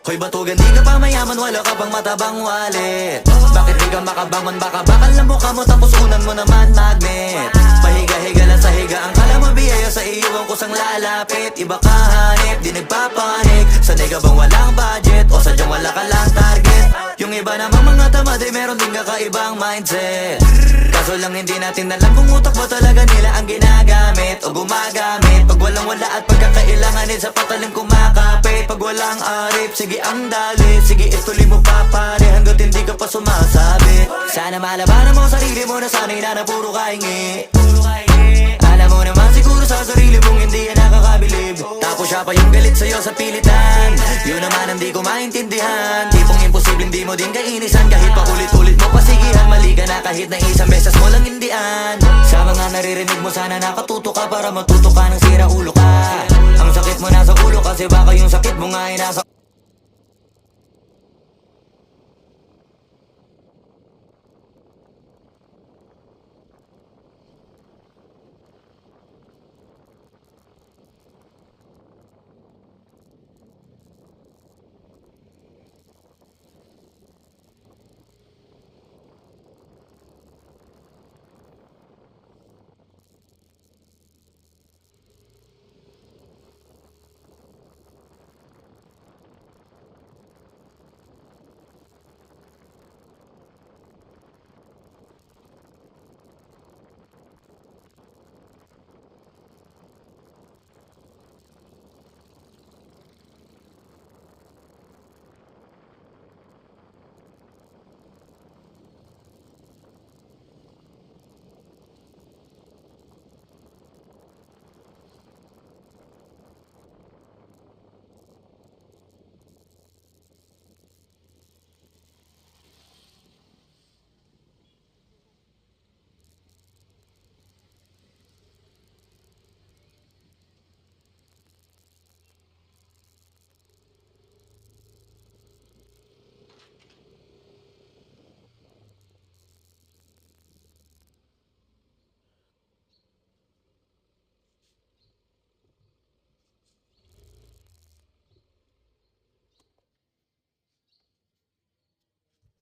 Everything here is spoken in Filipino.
Hoy batugan, di ka pa mayaman, wala ka pang matabang wallet. Bakit di ka makabangon, baka bakal na mukha mo tapos unan mo naman magnet. Pahiga-higa lang sa higa, ang kala mo biyaya sa iyo ang kusang lalapit. Iba ka hanip, di nagpapanik. Sanay ka bang walang budget o sadyang wala ka lang target? Yung iba namang mga tamad ay meron din kakaibang mindset. Kaso lang hindi natin alam kung utak ba talaga nila ang ginagamit o gumagamit. Pag walang wala at pagkakailanganin sa patalim kumakapit. Pag walang arip, sige ang dali, sige ituloy mo pa pare hanggat hindi ka pa sumasabi. Sana malabanan mo sarili mo na sanay na na puro kahingi. Alam mo naman siguro sa sarili mong hindi yan nakakabilib. Tapos siya pa yung galit sa'yo sa pilitan. Yun naman ang di ko maintindihan. Tipong imposible hindi mo din kainisan. Kahit pa ulit-ulit mo pasigihan, mali ka na kahit na isang beses mo lang hindian. Sa mga naririnig mo sana nakatuto ka para matuto ka ng sira ulo ka. Ang sakit mo nasa ulo kasi baka yung sakit mo nga ay nasa